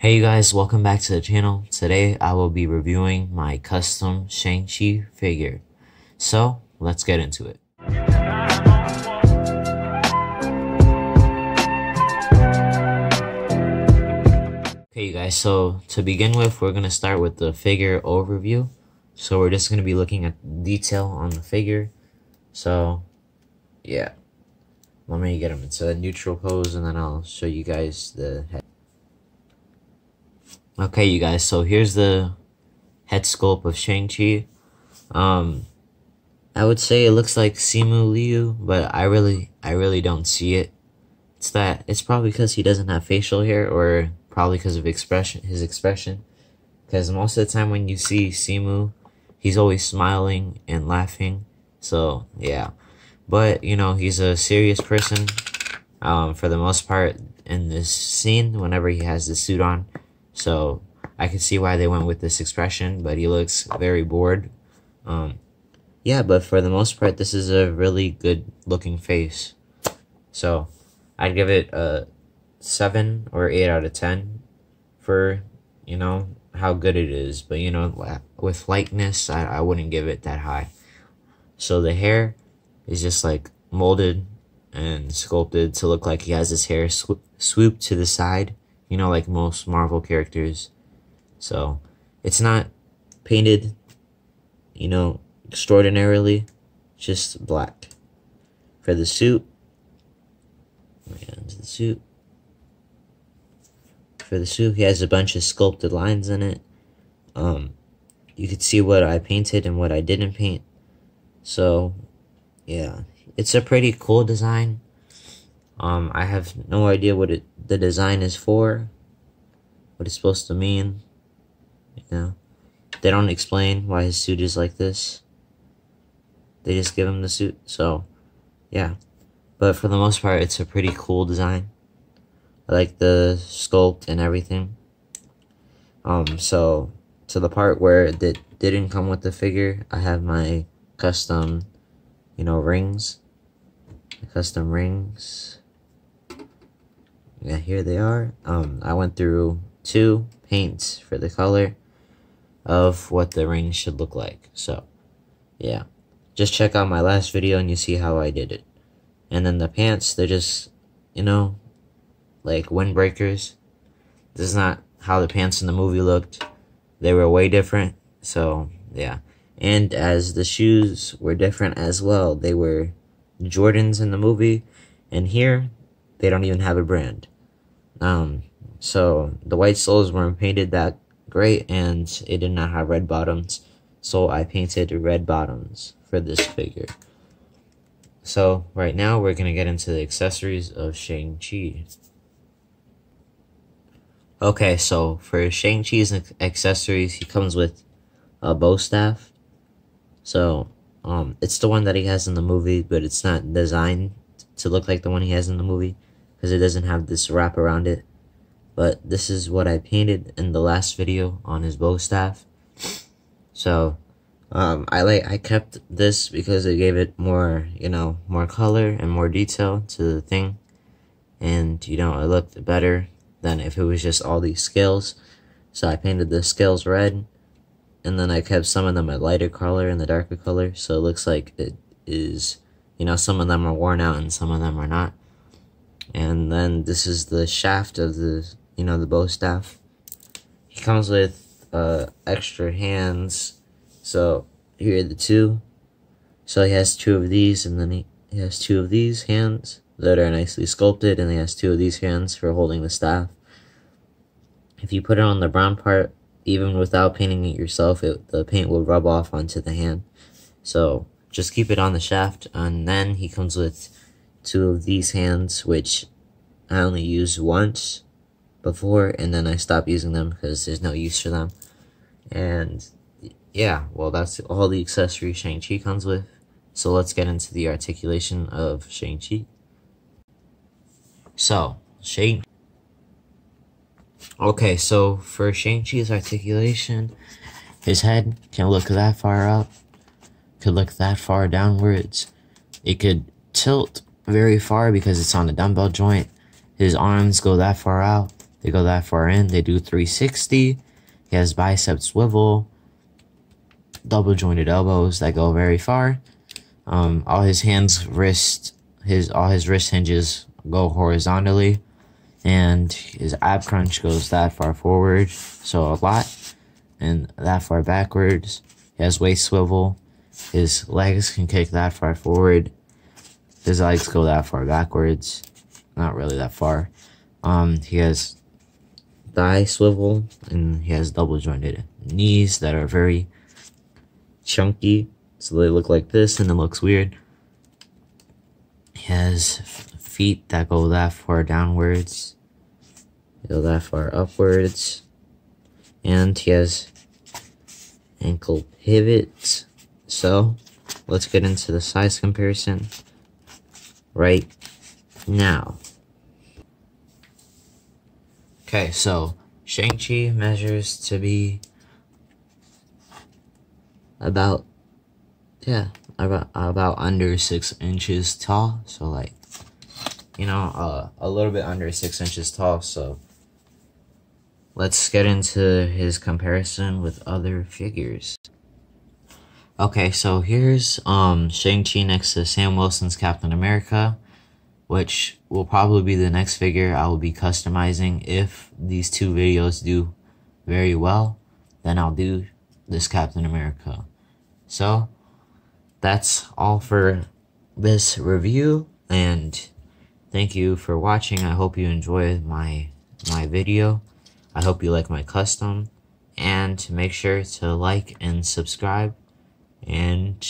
Hey you guys, welcome back to the channel. Today I will be reviewing my custom Shang-Chi figure. So, let's get into it. Okay you guys, so to begin with, we're going to start with the figure overview. So we're just going to be looking at detail on the figure. So, yeah. Let me get him into a neutral pose and then I'll show you guys the head. Okay, you guys, so here's the head sculpt of Shang-Chi. I would say it looks like Simu Liu, but I really don't see it. It's probably because he doesn't have facial hair, or probably because of his expression. Because most of the time when you see Simu, he's always smiling and laughing. So, yeah. But, you know, he's a serious person, for the most part in this scene, whenever he has the suit on. So I can see why they went with this expression, but he looks very bored. Yeah, but for the most part, this is a really good looking face. So I'd give it a 7 or 8 out of 10 for, you know, how good it is. But, you know, with likeness, I wouldn't give it that high. So the hair is just like molded and sculpted to look like he has his hair swooped to the side. You know, like most Marvel characters. So, it's not painted, you know, extraordinarily, just black. For the suit, For the suit, he has a bunch of sculpted lines in it. You could see what I painted and what I didn't paint. So, yeah, it's a pretty cool design. I have no idea what the design is for, what it's supposed to mean. You know, they don't explain why his suit is like this. They just give him the suit. So, yeah. But for the most part, it's a pretty cool design. I like the sculpt and everything. So to the part where it didn't come with the figure, I have my custom, you know, rings. Custom rings. Yeah, here they are. I went through 2 paints for the color of what the ring should look like. So, yeah. Just check out my last video and you see how I did it. And then the pants, they're just, you know, like windbreakers. This is not how the pants in the movie looked. They were way different. So, yeah. And as the shoes were different as well. They were Jordans in the movie. And here, they don't even have a brand. So the white soles weren't painted that great, and it did not have red bottoms. So I painted red bottoms for this figure. So right now we're gonna get into the accessories of Shang-Chi. Okay, so for Shang-Chi's accessories, he comes with a bow staff. So it's the one that he has in the movie, but it's not designed to look like the one he has in the movie, because it doesn't have this wrap around it. But this is what I painted in the last video on his bow staff. So I kept this because it gave it more, you know, more color and more detail to the thing. And, you know, it looked better than if it was just all these scales. So I painted the scales red, and then I kept some of them a lighter color and the darker color, so it looks like it is, you know, some of them are worn out and some of them are not. And then this is the shaft of the, you know, the bow staff. He comes with extra hands. So here are the 2. So he has 2 of these, and then he has 2 of these hands that are nicely sculpted, and he has 2 of these hands for holding the staff. If you put it on the brown part, even without painting it yourself, the paint will rub off onto the hand. So just keep it on the shaft. And then he comes with 2 of these hands, which I only used once before, and then I stopped using them because there's no use for them. And yeah, well, that's all the accessories Shang-Chi comes with. So let's get into the articulation of Shang-Chi. So, okay, so for Shang-Chi's articulation, his head can look that far up, could look that far downwards. It could tilt very far because it's on a dumbbell joint. His arms go that far out. They go that far in. They do 360. He has bicep swivel, double jointed elbows that go very far. All his all his wrist hinges go horizontally, and his ab crunch goes that far forward, so a lot, and that far backwards. He has waist swivel. His legs can kick that far forward. His legs go that far backwards, not really that far. He has thigh swivel, and he has double jointed knees that are very chunky, so they look like this, and it looks weird. He has feet that go that far downwards, go that far upwards, and he has ankle pivots. So let's get into the size comparison right now. Okay, so Shang-Chi measures to be about under 6 inches tall, so like, you know, a little bit under 6 inches tall. So let's get into his comparison with other figures. Okay, so here's Shang-Chi next to Sam Wilson's Captain America, which will probably be the next figure I will be customizing. If these two videos do very well, then I'll do this Captain America. So that's all for this review, and thank you for watching. I hope you enjoyed my video. I hope you like my custom, and make sure to like and subscribe, and